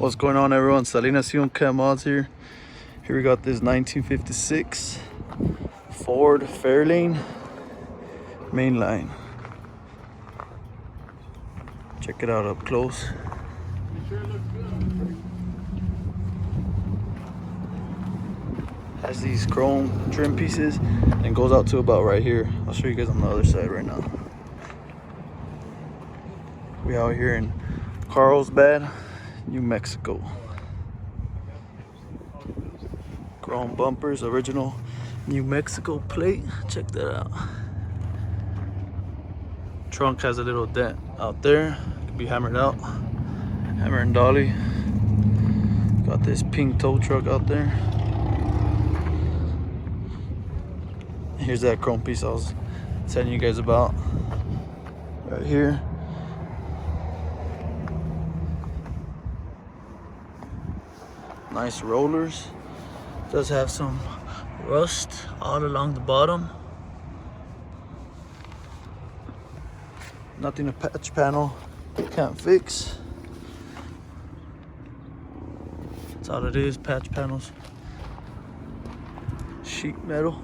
What's going on, everyone? Salinacion Cat Mods here. Here we got this 1956 Ford Fairlane mainline. Check it out up close. Has these chrome trim pieces and goes out to about right here. I'll show you guys on the other side right now. We out here in Carlsbad, New Mexico. Chrome bumpers, original New Mexico plate. Check that out. Trunk has a little dent out there. Could be hammered out. Hammer and dolly. Got this pink tow truck out there. Here's that chrome piece I was telling you guys about. Right here. Nice rollers. Does have some rust all along the bottom. Nothing a patch panel can't fix. That's all it is, patch panels. Sheet metal.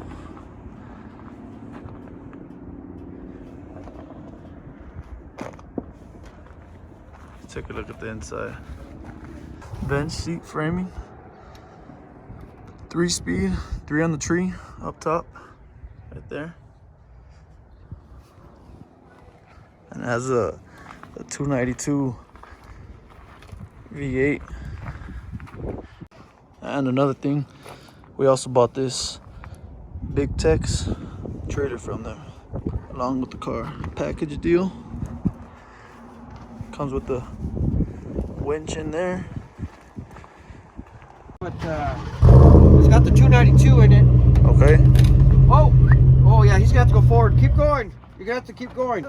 Take a look at the inside. Bench seat framing. 3-speed, 3 on the tree, up top, right there. And it has a 292 V8. And another thing, we also bought this BigTex trailer from them, along with the car. Package deal. Comes with the winch in there. But it's got the 292 in it. Okay. Oh yeah, he's gonna have to go forward. Keep going. You're gonna have to keep going.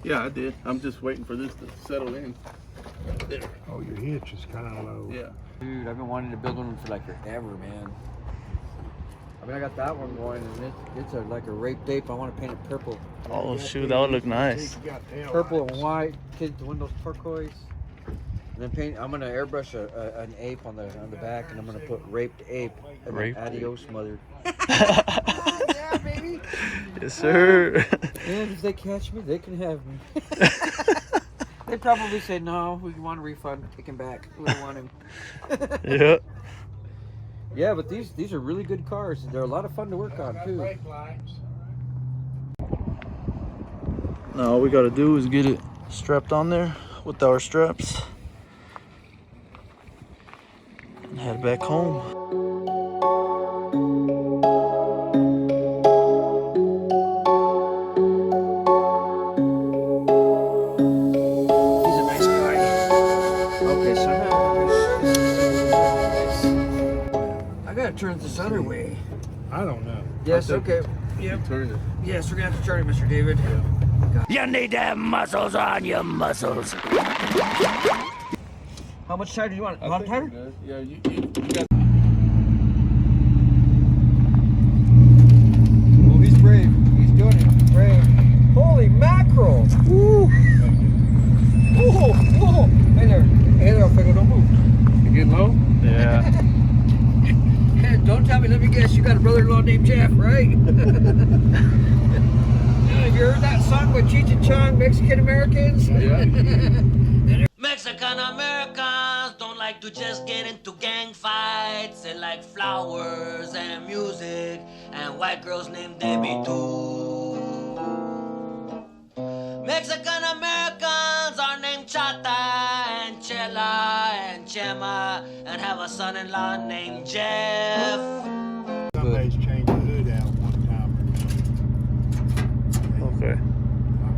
Yeah, I did. I'm just waiting for this to settle in. There. Oh, your hitch is kind of low. Yeah. Dude, I've been wanting to build one for like forever, man. I mean, I got that one going, and it's like a rape tape. I want to paint it purple. Oh shoot, that would look nice. Purple and white. Tint the windows turquoise. And then paint. I'm gonna airbrush an ape on the back, and I'm gonna put raped ape and then adios mother. Yeah, baby. Yes, sir. And if they catch me, they can have me. They probably say no. We want a refund. Take him back. We don't want him. Yeah. Yeah, but these are really good cars. They're a lot of fun to work on too. Now all we gotta do is get it strapped on there with our straps and head back home. He's a nice guy. Okay, so now I gotta turn this other way. I don't know. Yes, okay. Yep. Turn it. Yes, we're gonna have to turn it, Mr. David. Yeah. You need them muscles on your muscles. How much time do you want? A lot of time? Yeah, you got. Oh, he's brave. He's doing it. Brave. Holy mackerel! Woo! Whoa! Whoa! Hey there, Figo, don't move. You getting low? Yeah. Hey, don't tell me. Let me guess. You got a brother-in-law named Jeff, right? Have you heard that song with Cheech and Chong, Mexican Americans? Yeah. Mexican Americans don't like to just get into gang fights. They like flowers and music and white girls named Debbie too. Mexican Americans are named Chata and Chela and Chema and have a son-in-law named Jeff. Somebody's changed the hood out one time. Okay. I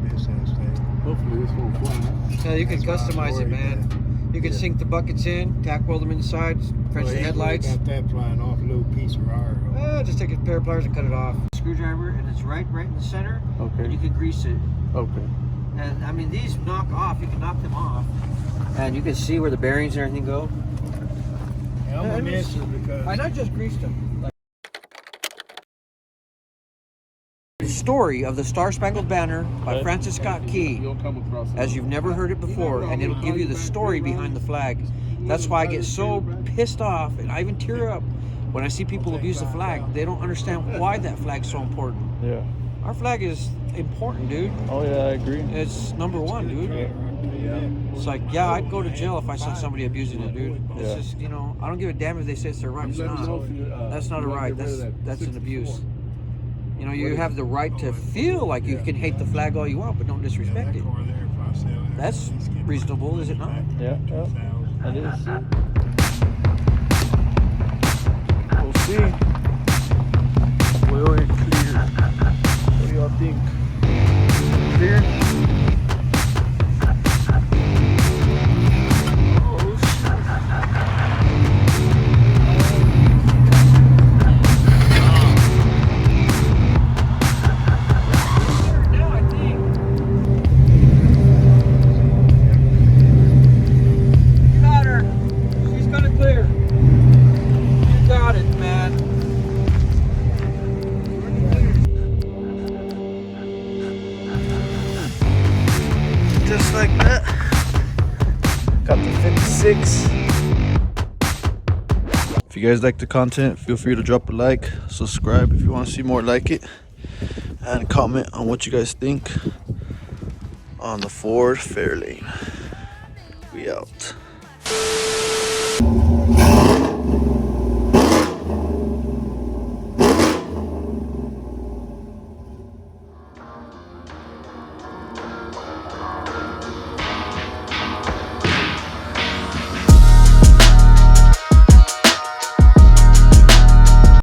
miss that state. Hopefully this won't fly. Yeah, you can That's why I'm customize it, worried man. You can sink the buckets in, tack weld them inside, French the headlights. Got that flying off a little piece of wire. Just take a pair of pliers and cut it off. Screwdriver, and it's right in the center. Okay. And you can grease it. Okay. And I mean, these knock off. You can knock them off, and you can see where the bearings and everything go. Yeah, I'm gonna miss it because I not just greased them. story of the Star Spangled Banner by Francis Scott Key You'll come across it. as you've never heard it before, and it'll give you the story behind the flag. That's why I get so pissed off, and I even tear up when I see people abuse the flag. They don't understand why that flag's so important. Yeah. Our flag is important, dude. Oh yeah, I agree. It's number one, dude. It's like, yeah, I'd go to jail if I saw somebody abusing it, dude. It's Yeah. just, you know, I don't give a damn if they say it's their right. It's not. That's not a right. That's an abuse. You know, you have the right to feel like you can hate the flag all you want, but don't disrespect it. That's reasonable, is it not? Yeah, yeah, it is. We'll see. We're clear. What do y'all think? Clear? Oh, Now I think. You got her. She's gonna clear. You got it, man. just like that. Got the 56. If you guys like the content, feel free to drop a like, subscribe if you want to see more like it, and comment on what you guys think on the Ford Fairlane. We out.